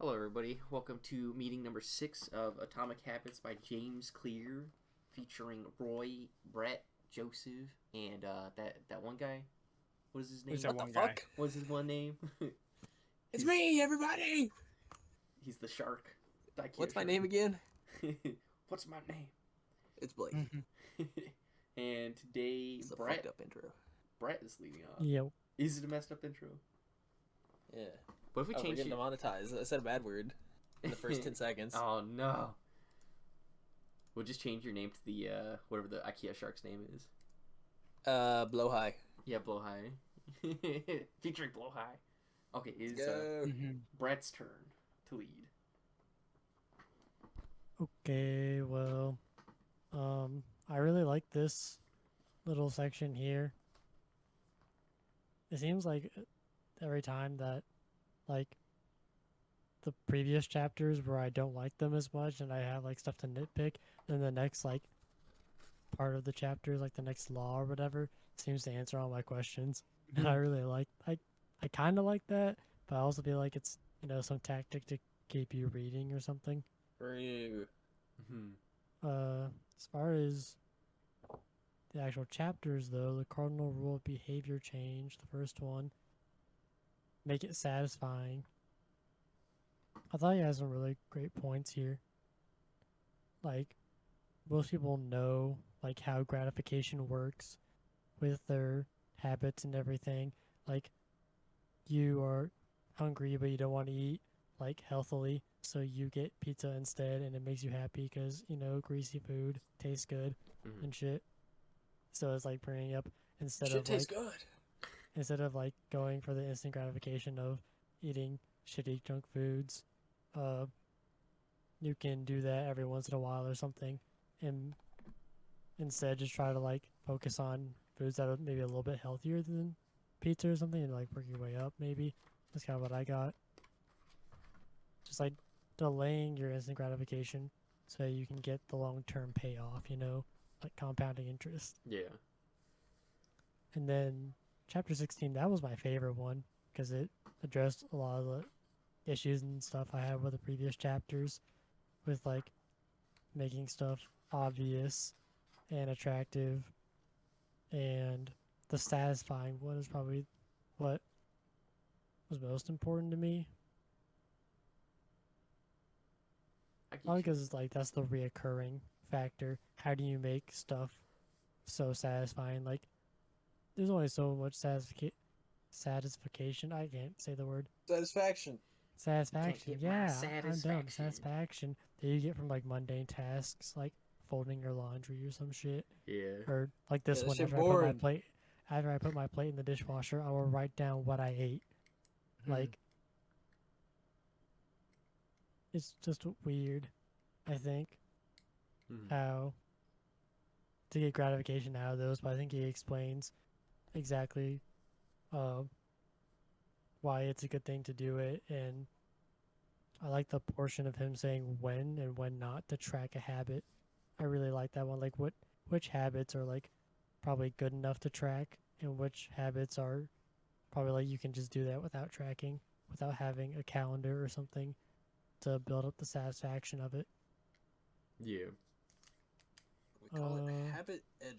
Hello, everybody. Welcome to meeting number 6 of Atomic Habits by James Clear, featuring Roy, Brett, Joseph, and that one guy. What is his name? Who's that one guy? What is his one name? It's me, everybody! He's the shark. What's my name again? What's my name? It's Blake. And today, It's a fucked up intro. Brett is leading off. Yep. Is it a messed up intro? Yeah. What if we We're change getting it? demonetized. I said a bad word in the first 10 seconds. Oh no. We'll just change your name to the whatever the IKEA shark's name is. Blow high. Yeah, Blow High. Featuring Blow High. Okay, is Go. Brett's turn to lead. Okay, well, I really like this little section here. It seems like every time that, like, the previous chapters where I don't like them as much and I have, like, stuff to nitpick, then the next, like, part of the chapters, like the next law or whatever, seems to answer all my questions. And I really like, I kind of like that, but I also feel like it's, some tactic to keep you reading or something. For you. As far as the actual chapters, though, the cardinal rule of behavior change, the first one, make it satisfying. I thought he had some really great points here. Like, most people know, like, how gratification works with their habits and everything. Like, you are hungry, but you don't want to eat, like, healthily, so you get pizza instead, and it makes you happy because, greasy food tastes good and shit. So it's like bringing up Shit tastes good. Instead of like going for the instant gratification of eating shitty junk foods, you can do that every once in a while or something, and instead just try to like focus on foods that are maybe a little bit healthier than pizza or something, and like work your way up. Maybe that's kind of what I got. Just like delaying your instant gratification so you can get the long-term payoff. Like compounding interest. Yeah. And then chapter 16, that was my favorite one because it addressed a lot of the issues and stuff I had with the previous chapters with like making stuff obvious and attractive, and the satisfying one is probably what was most important to me. Probably because it's like that's the reoccurring factor. How do you make stuff so satisfying? Like, there's only so much satisfaction. I can't say the word. Satisfaction. Satisfaction. Can't get my Yeah, I'm dumb. satisfaction. Satisfaction that you get from like mundane tasks, like folding your laundry or some shit. Yeah. Or like this Yeah, that one, shit after I put my boring. plate, in the dishwasher, I will write down what I ate. Like, it's just weird. I think how to get gratification out of those, but I think he explains exactly why it's a good thing to do it, and I like the portion of him saying when and when not to track a habit. I really like that one. Like which habits are like probably good enough to track, and which habits are probably like you can just do that without tracking, without having a calendar or something to build up the satisfaction of it. Yeah. We call it habit edging.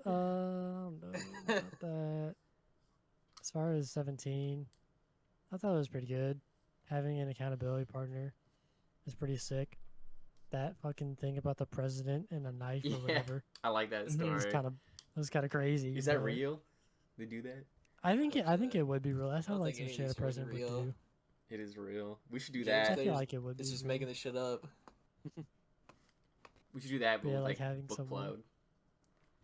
I don't know about that. As far as 17, I thought it was pretty good. Having an accountability partner is pretty sick. That fucking thing about the president and a knife or whatever. I like that story. It was kind of crazy. Is that real? They do that? I think it would be real. That sounds like some any of shit these a stories are president would real. do. It is real. We should do James that. I feel like it would be. It's just real. making this shit up. We should do that, but Yeah, with, like having book someone cloud.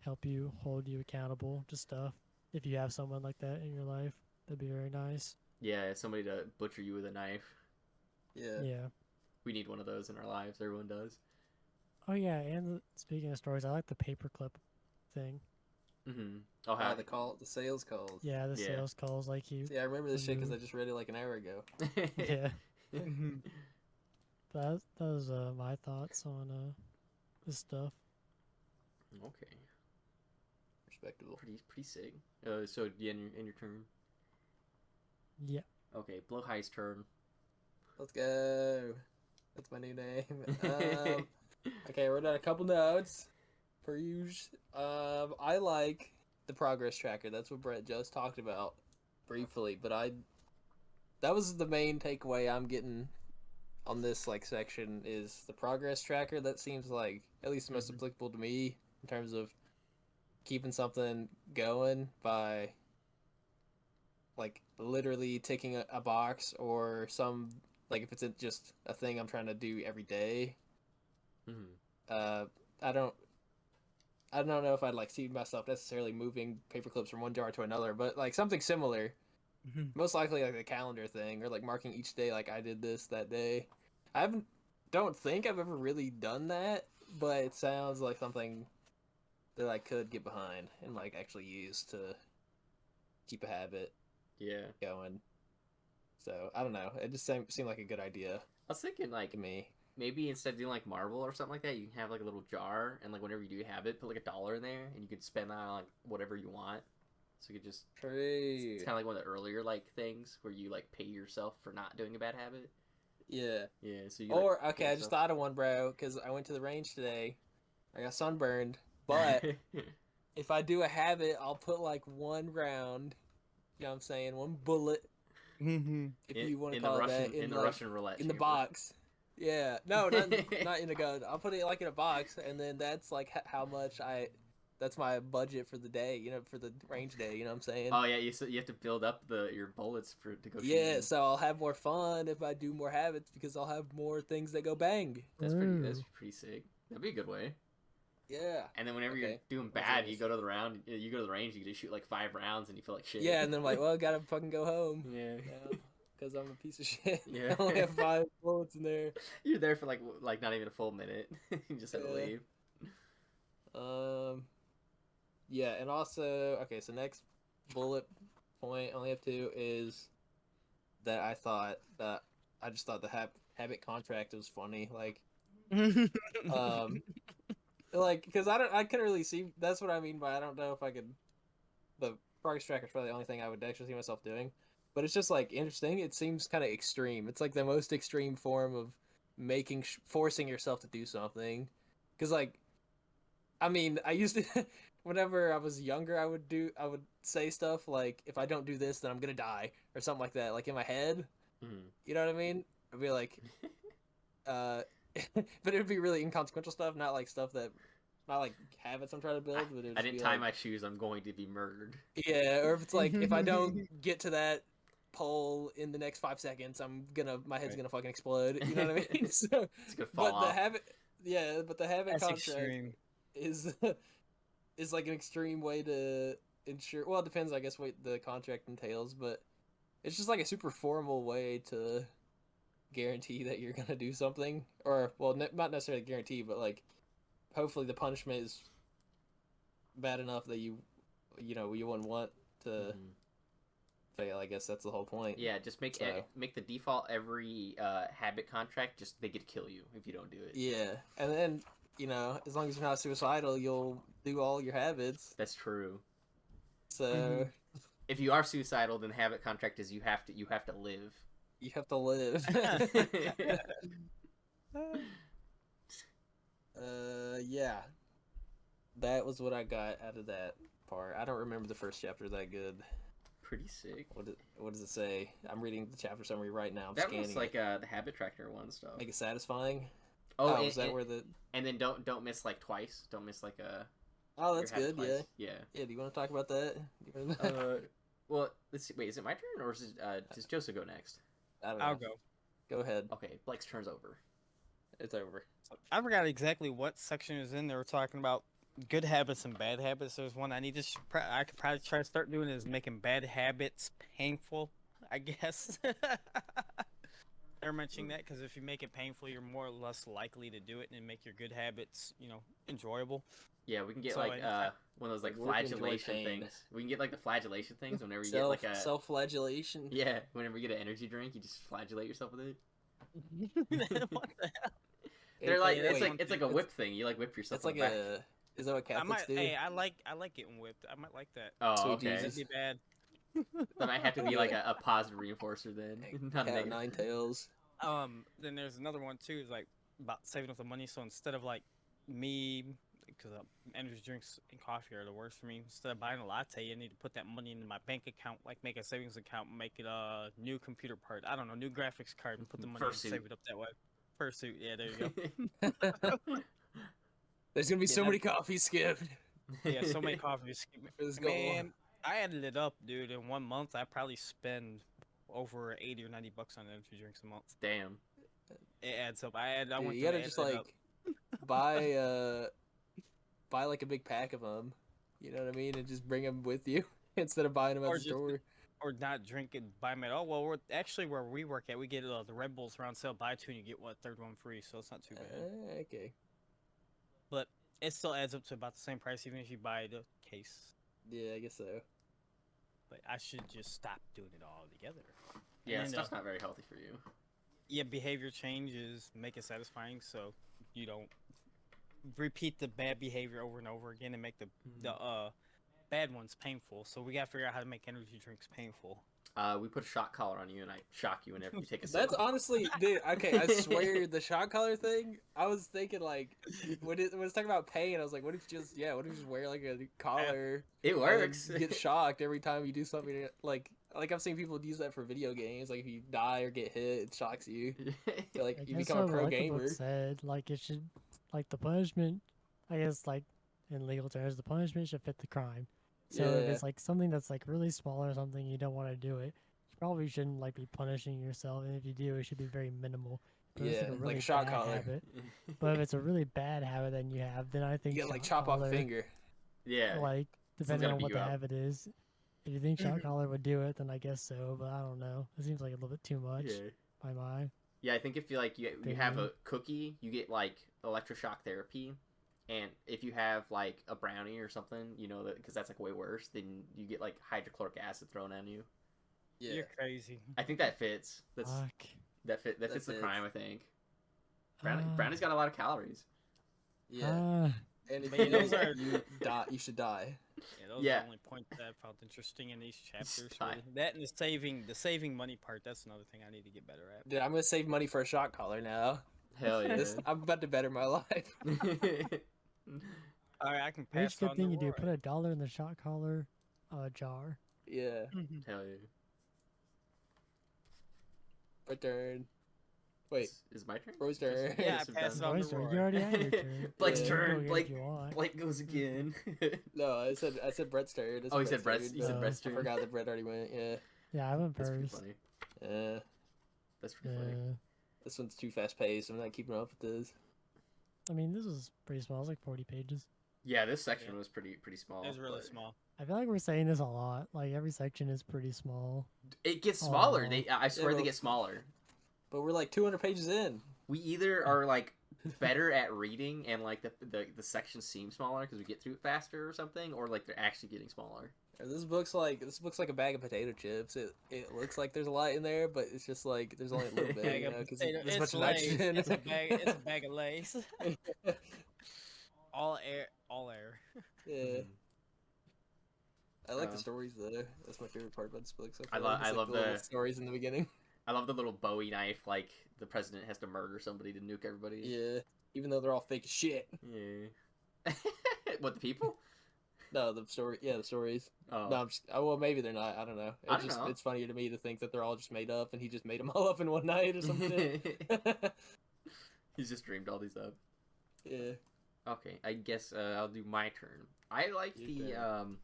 help you, hold you accountable to stuff. If you have someone like that in your life, that'd be very nice. Yeah, somebody to butcher you with a knife. Yeah. Yeah. We need one of those in our lives. Everyone does. Oh yeah, and speaking of stories, I like the paperclip thing. Oh, how The sales calls. Yeah, the sales calls like you. Yeah, I remember this shit because I just read it like an hour ago. Yeah. That was my thoughts on this stuff. Okay. Respectable. Pretty sick. So yeah, in your turn. Yeah. Okay, Blow High's turn. Let's go. That's my new name. Okay, we're done a couple notes. Per usual. I like the progress tracker. That's what Brett just talked about briefly, but that was the main takeaway I'm getting on this like section is the progress tracker. That seems like at least the most applicable to me in terms of keeping something going by like literally ticking a box or some like if it's just a thing I'm trying to do every day. I don't know if I'd like see myself necessarily moving paper clips from one jar to another, but like something similar. Most likely like the calendar thing or like marking each day like I did this that day. Don't think I've ever really done that, but it sounds like something that I could get behind and like actually use to keep a habit going. So I don't know. It just seemed like a good idea I was thinking like to me. maybe instead of doing like marble or something like that, you can have like a little jar and like whenever you do have it, put like $1 in there and you could spend that on like whatever you want. So you could just it's kind of like one of the earlier like things where you like pay yourself for not doing a bad habit. Yeah. Yeah. So you Or like, okay, I just thought of one, bro, because I went to the range today. I got sunburned, but if I do a habit, I'll put like one round. You know what I'm saying? One bullet. If you want to call it that, in the like, Russian roulette in the chamber. box. Yeah, no, not in a gun. I'll put it like in a box, and then that's like how much that's my budget for the day. You know, for the range day. You know what I'm saying? Oh yeah, you have to build up your bullets to go. Yeah, shooting. so I'll have more fun if I do more habits because I'll have more things that go bang. That's pretty sick. That'd be a good way. Yeah. And then whenever you're doing That's bad, nice. you go to the range, you just shoot like 5 rounds, and you feel like shit. Yeah, and then I'm like, well, I gotta fucking go home. Yeah. Because I'm a piece of shit. Yeah. I only have 5 bullets in there. You're there for like not even a full minute. You just have to leave. Yeah, and also, okay, so next bullet point, I only have 2, is that I just thought the habit contract was funny. Like, like, because I couldn't really see, that's what I mean by I don't know if I could, the progress tracker is probably the only thing I would actually see myself doing. But it's just like interesting. It seems kind of extreme. It's like the most extreme form of forcing yourself to do something. Because like, I mean, I used to, whenever I was younger, I would say stuff like, if I don't do this, then I'm gonna die or something like that. Like in my head, you know what I mean? I'd be like, but it would be really inconsequential stuff, not like habits I'm trying to build. But I didn't tie my shoes. I'm going to be murdered. Yeah, or if it's like if I don't get to that pole in the next 5 seconds, my head's gonna fucking explode. You know what I mean? So, it's gonna fall off. But the habit That's contract extreme. is like an extreme way to ensure. Well, it depends, I guess, what the contract entails, but it's just like a super formal way to guarantee that you're gonna do something, or well, not necessarily guarantee, but like hopefully the punishment is bad enough that you wouldn't want to fail. I guess that's the whole point. Yeah, just make the default every habit contract. Just they get to kill you if you don't do it. Yeah, and then as long as you're not suicidal, you'll do all your habits. That's true. So if you are suicidal, then habit contract is you have to live. You have to live. Yeah. That was what I got out of that part. I don't remember the first chapter that good. Pretty sick. What does it say? I'm reading the chapter summary right now. I'm that scanning was like the habit tracker one stuff. Make it satisfying. Oh, is that where the? And then don't miss like twice. Don't miss like a. Oh, that's good. Yeah. Yeah. Yeah. Do you want to talk about that? Well, let's see. Wait, is it my turn or does Joseph go next? I don't know. I'll go. Go ahead. Okay, Blake's turn's over. It's over. I forgot exactly what section is in. They were talking about good habits and bad habits. There's one I need to. I could probably try to start doing is making bad habits painful. I guess. They're mentioning that because if you make it painful, you're more or less likely to do it and make your good habits, enjoyable. Yeah, we can get So one of those like flagellation things. We can get like the flagellation things whenever you get like a self-flagellation. Yeah, whenever you get an energy drink, you just flagellate yourself with it. What the hell? They're like it's like a whip thing. You like whip yourself. It's like back. Is that what Catholics do? Hey, I like getting whipped. I might like that. Oh, Sweet okay. Jesus. It'd be bad. Then I have to be like a positive reinforcer then. Not a Cat negative. nine tails. Then there's another one too. Is like about saving up the money. So instead of like me, because energy drinks and coffee are the worst for me. Instead of buying a latte, I need to put that money into my bank account, like make a savings account, make it a new computer part. I don't know, new graphics card, and put the money in, Fursuit. save it up that way. Fursuit, yeah, there you go. There's gonna be Yeah, so that- many coffees skipped. Yeah, so many coffees. For this goal. Man, I added it up, dude. In 1 month, I probably spend over 80 or 90 bucks on energy drinks a month. Damn. It adds up. I Dude, went you through gotta and just added it like buy like a big pack of them. You know what I mean? And just bring them with you instead of buying them at Or the just- store. or not drink and buy them at all. Well, we're actually where we work at, we get the Red Bulls around sale. Buy two and you get what, third one free. So it's not too bad. Okay. But it still adds up to about the same price, even if you buy the case. Yeah, I guess so. But I should just stop doing it all together. Yeah, And then, stuff's not very healthy for you. Yeah, behavior changes make it satisfying, so you don't repeat the bad behavior over and over again and make the bad ones painful. So we gotta figure out how to make energy drinks painful. We put a shock collar on you, and I shock you whenever you take a sip. That's honestly, dude. Okay, I swear the shot collar thing. I was thinking like when it was talking about pain, I was like, what if you just what if you just wear like a collar? It and works. you get shocked every time you do something like I've seen people use that for video games. Like if you die or get hit, it shocks you. So, like I you guess become a so, pro like the book gamer. said, like it should, like the punishment. I guess like in legal terms, the punishment should fit the crime. So if Yeah. it's like something that's like really small or something, you don't want to do it. You probably shouldn't like be punishing yourself, and if you do, it should be very minimal. But if it's Yeah, like a like really a shot bad collar. habit. But if it's a really bad habit that you have, then I think You get like shot chop off a collar, finger. Yeah. like depending gotta on beat what you the up. habit is. If you think Mm-hmm. shot collar would do it, then I guess so. But I don't know. It seems like a little bit too much Yeah. by my. Yeah, I think if you like you have Opinion. a cookie, you get like electroshock therapy, and if you have like a brownie or something, you know that because that's like way worse, then you get like hydrochloric acid thrown on you. Yeah. You're crazy. I think that fits. That's Fuck. that fits That the fits. crime. I think Ah. brownie's got a lot of calories. Yeah. Ah. And if But you yeah, those don't, are- you die. You should die. Yeah, those Yeah. are the only points that I found interesting in these chapters. die. Really. That and the saving money part. That's another thing I need to get better at. Dude, I'm gonna save money for a shot collar now. Hell yeah. I'm about to better my life. All right, I can Which pass good on thing the you do? Roy. Put $1 in the shot collar jar. Yeah. Hell yeah. Return. Wait. Is my turn? Roy's turn. Yeah, Yes, I we've passed done. on Roy's the turn. Roy. You already had your turn. Blake's Yeah. You can turn. go again Blake if you want. Blake goes again. No, I said Brett's turn. It's Oh, he said Brett's Brett's. turn. You said No. Brett's I turn. forgot that Brett already went. Yeah. Yeah, I went That's pretty first. funny. Yeah. That's pretty Yeah. funny. This one's too fast paced. I'm not keeping up with this. I mean, this was pretty small. It's like 40 pages. Yeah, this section Yeah. was pretty small. It was really but small. I feel like we're saying this a lot. Like every section is pretty small. It gets smaller. Aw. I swear they well- get smaller. But we're like 200 pages in. We either are like better at reading and like the sections seem smaller because we get through it faster or something, or like they're actually getting smaller. This book's like a bag of potato chips. It looks like there's a lot in there, but it's just like there's only a little bit. Bag You of know, because potato- there's a bunch it's of Lay's. nitrogen. It's a bag of Lay's. All air. All air. Yeah. I like the Um, stories though. That's my favorite part about this book. So I far. Just, like, love little the- stories in the beginning. I love the little Bowie knife. Like the president has to murder somebody to nuke everybody. Yeah, even though they're all fake as shit. Yeah. What, the people? No, the story. Yeah, the stories. Oh. No, I'm just. Oh, well, maybe they're not. I don't know. I It's don't just. know. It's funny to me to think that they're all just made up, and he just made them all up in one night or something. He's just dreamed all these up. Yeah. Okay, I guess I'll do my turn. I like Your the turn.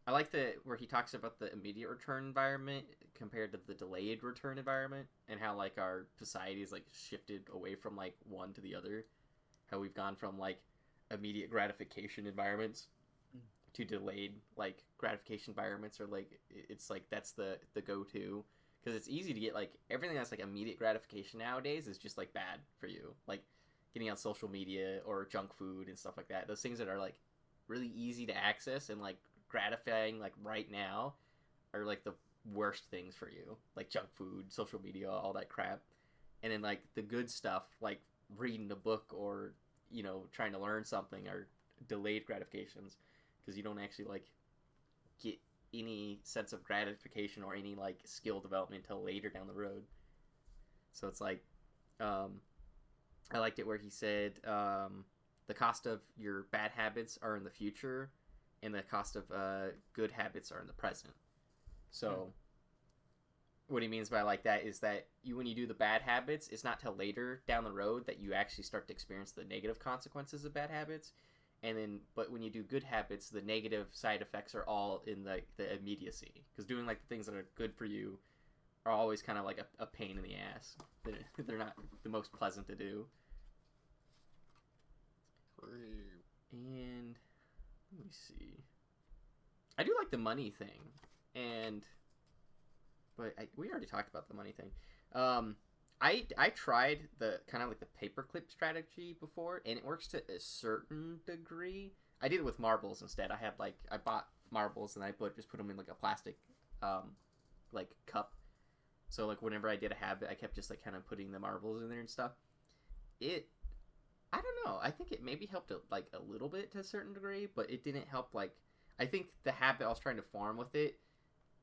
I like the where he talks about the immediate return environment compared to the delayed return environment, and how like our society is like shifted away from like one to the other. How we've gone from like immediate gratification environments to delayed like gratification environments, or like it's like that's the go-to, because it's easy to get like everything that's like immediate gratification nowadays is just like bad for you, like getting on social media or junk food and stuff like that. Those things that are like really easy to access and like gratifying like right now are like the worst things for you, like junk food, social media, all that crap. And then like the good stuff, like reading a book or trying to learn something, are delayed gratifications, because you don't actually like get any sense of gratification or any like skill development until later down the road. So it's like, I liked it where he said, the cost of your bad habits are in the future, and the cost of good habits are in the present. So, what he means by like that is that when you do the bad habits, it's not till later down the road that you actually start to experience the negative consequences of bad habits. And then, but when you do good habits, the negative side effects are all in the immediacy. Because doing like the things that are good for you are always kind of like a pain in the ass. They're not the most pleasant to do. And let me see. I do like the money thing, but we already talked about the money thing. I tried the kind of like the paperclip strategy before, and it works to a certain degree. I did it with marbles instead. I bought marbles and I just put them in like a plastic like cup. So like whenever I did a habit, I kept just like kind of putting the marbles in there and stuff. I don't know. I think it maybe helped like a little bit to a certain degree, but it didn't help. Like, I think the habit I was trying to form with it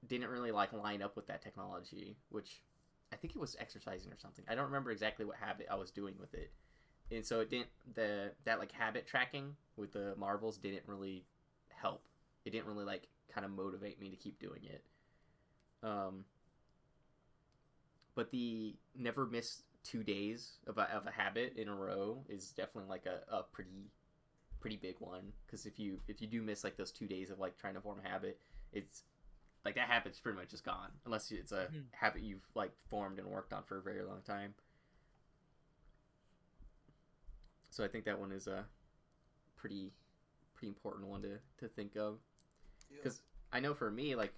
didn't really like line up with that technology, which I think it was exercising or something. I don't remember exactly what habit I was doing with it, and so it didn't. That like habit tracking with the marbles didn't really help. It didn't really like kind of motivate me to keep doing it. But the never miss 2 days of a habit in a row is definitely like a pretty big one, because if you do miss like those 2 days of like trying to form a habit, it's like that habit's pretty much just gone unless it's a habit you've like formed and worked on for a very long time. So I think that one is a pretty important one to think of, because I know for me, like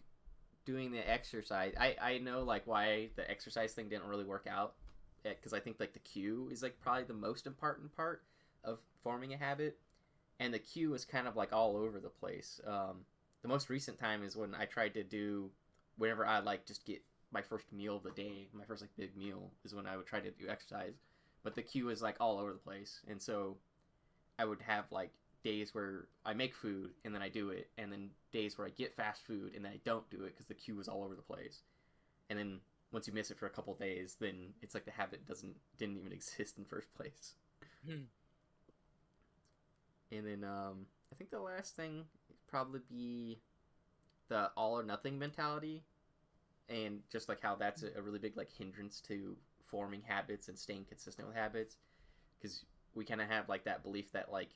doing the exercise, I know like why the exercise thing didn't really work out, because I think like the cue is like probably the most important part of forming a habit, and the cue is kind of like all over the place. The most recent time is when I tried to do, whenever I like just get my first meal of the day, my first like big meal is when I would try to do exercise, but the cue is like all over the place, and so I would have like days where I make food and then I do it, and then days where I get fast food and then I don't do it because the cue is all over the place. And then once you miss it for a couple days, then it's like the habit didn't even exist in the first place. And then I think the last thing would probably be the all or nothing mentality, and just like how that's a really big like hindrance to forming habits and staying consistent with habits, because we kind of have like that belief that like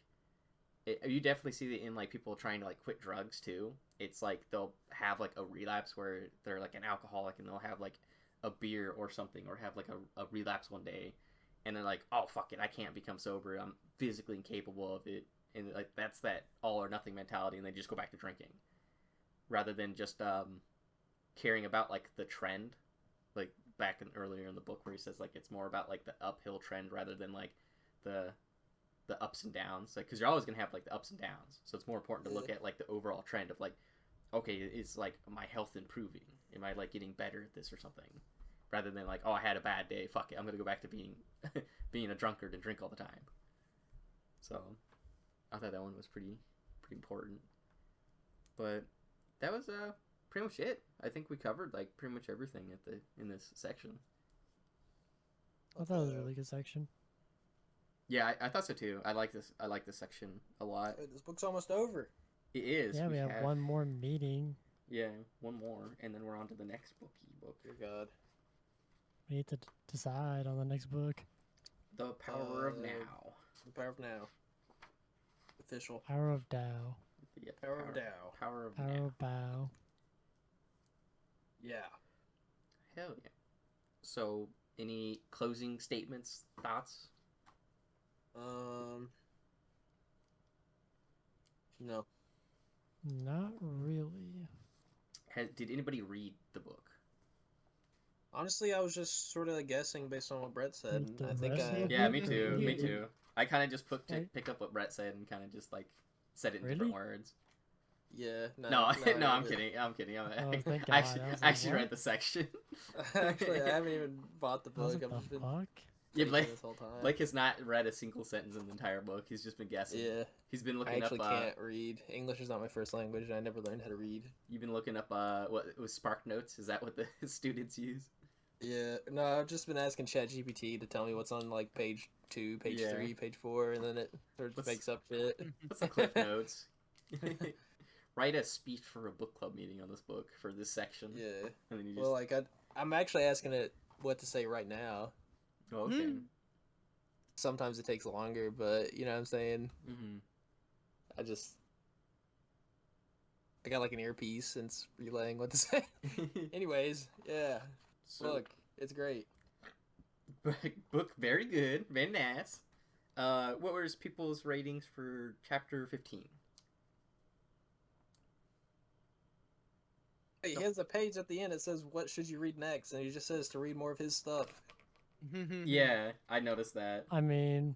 you definitely see it in like people trying to like quit drugs too. It's like they'll have like a relapse where they're like an alcoholic and they'll have like a beer or something, or have like a relapse one day, and they're like, oh fuck it, I can't become sober, I'm physically incapable of it, and like that's that all or nothing mentality, and they just go back to drinking rather than just caring about like the trend, like back earlier in the book where he says like it's more about like the uphill trend rather than like the ups and downs, like because you're always gonna have like the ups and downs, so it's more important to look at like the overall trend of like, okay, is like my health improving, am I like getting better at this or something, rather than like, oh, I had a bad day, fuck it, I'm gonna go back to being a drunkard and drink all the time. So I thought that one was pretty important. But that was pretty much it. I think we covered like pretty much everything in this section. I thought it was a really good section. Yeah, I thought so too. I like this section a lot. This book's almost over. It is. Yeah, we have one more meeting. Yeah, one more, and then we're on to the next book. Dear God. We need to decide on the next book. The Power of Now. The Power of Now. Official. Power of Tao. Yeah, Power of Tao. Power of Power Now. of Bao. Yeah. Hell yeah. So, any closing statements, thoughts? No. Not really. Did anybody read the book? Honestly, I was just sort of guessing based on what Brett said. The I think rest of I. the Yeah, book, me or too. you- Me too. I kind of just Right. picked up what Brett said and kind of just like said it in Really? different words. Yeah. No, No, no, I'm really. kidding. I'm kidding. Oh, thank God. Actually, I was I like, actually what? read the section. Actually, I haven't even bought the I was book. like, I've just the been fuck? Yeah, thinking Blake, this whole time. Blake has not read a single sentence in the entire book. He's just been guessing. Yeah. He's been I looking actually up. can't read. English is not my first language, and I never learned how to read. You've been looking up. What it was Spark Notes? Is that what the students use? Yeah, no, I've just been asking ChatGPT to tell me what's on like page 2, page Yeah. 3, page 4, and then it sort of What's- makes up shit. What's the cliff notes? Write a speech for a book club meeting on this book for this section. Yeah. And then you just. Well, like I'm actually asking it what to say right now. Oh, okay. Hmm. Sometimes it takes longer, but you know what I'm saying. Mm-hmm. I got like an earpiece and it's relaying what to say. Anyways, yeah. So, Look, it's great. book very good, very nice. What was people's ratings for chapter 15? He has a page at the end that says, "What should you read next?" and he just says to read more of his stuff. Yeah, I noticed that. I mean,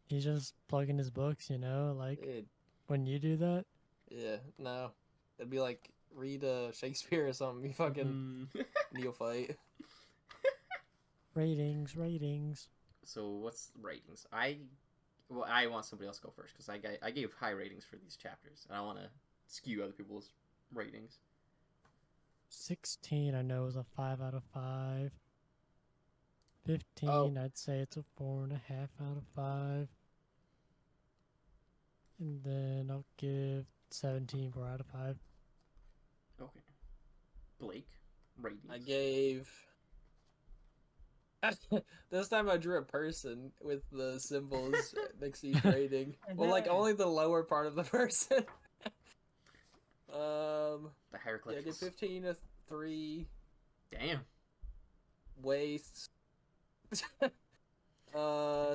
he's just plugging his books, you know, like Dude, when you do that. yeah, no, it'd be like read Shakespeare or something. You fucking Mhm. neophyte. Ratings, ratings. So what's the ratings? I want somebody else to go first because I gave high ratings for these chapters and I want to skew other people's ratings. 16, I know, is a 5 out of 5. 15, I'd say it's a 4.5 out of 5. And then I'll give 17 4 out of 5. Okay. Blake, ratings. I gave. This time I drew a person with the symbols next to each rating. Well, like only the lower part of the person. the Yeah, I hieroglyphs. did 15 to 3 Damn. waists.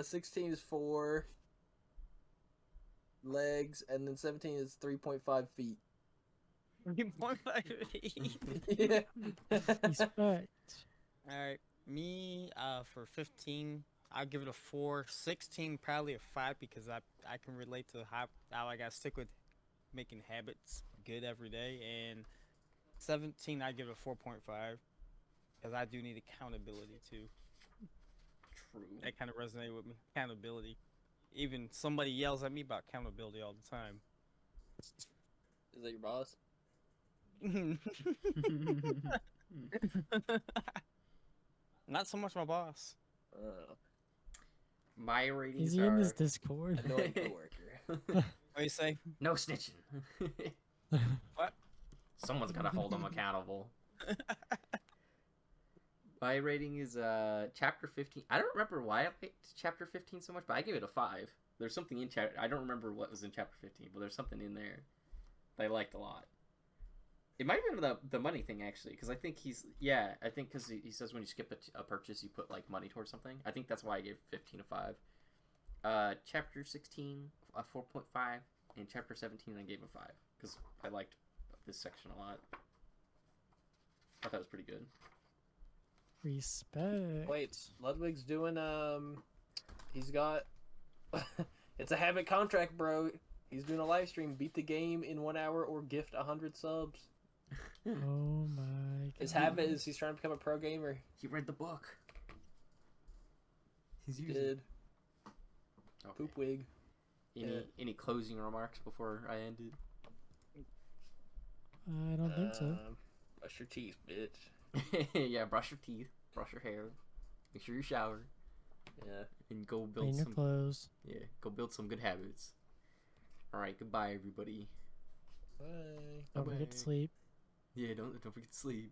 16 is 4 legs, and then 17 is 3.5 feet. 3.5 feet. Yeah. Respect. Alright, me, for 15, I'll give it a 4. 16, probably a 5 because I can relate to how I gotta stick with making habits good every day. And 17, I give it a 4.5 because I do need accountability too. True. That kind of resonated with me. Accountability. Even somebody yells at me about accountability all the time. Is that your boss? Not so much my boss. My ratings Is he are in this Discord? Annoying coworker. What do you say? no snitching. What? Someone's gotta hold them accountable. My rating is chapter 15. I don't remember why I liked chapter 15 so much, but I gave it a 5. There's something in chapter. I don't remember what was in chapter 15, but there's something in there that I liked a lot. It might have been the money thing actually, because I think I think because he says when you skip a purchase, you put like money towards something. I think that's why I gave 15 a 5. Chapter 16 a 4.5, and chapter 17 I gave a 5 because I liked this section a lot. I thought it was pretty good. Respect. Wait, Ludwig's doing he's got it's a habit contract, bro. He's doing a live stream. Beat the game in 1 hour or gift 100 subs. Oh my god. His habit is he's trying to become a pro gamer. He read the book. He's He using. did. Okay. Poop wig. Any closing remarks before I ended? I don't think so. Brush your teeth, bitch. Yeah, brush your teeth, brush your hair, make sure you shower, Yeah. and go build Clean your some. clothes. Yeah, go build some good habits. All right, goodbye, everybody. Bye. Don't forget Bye-bye. to sleep. Yeah, don't forget to sleep.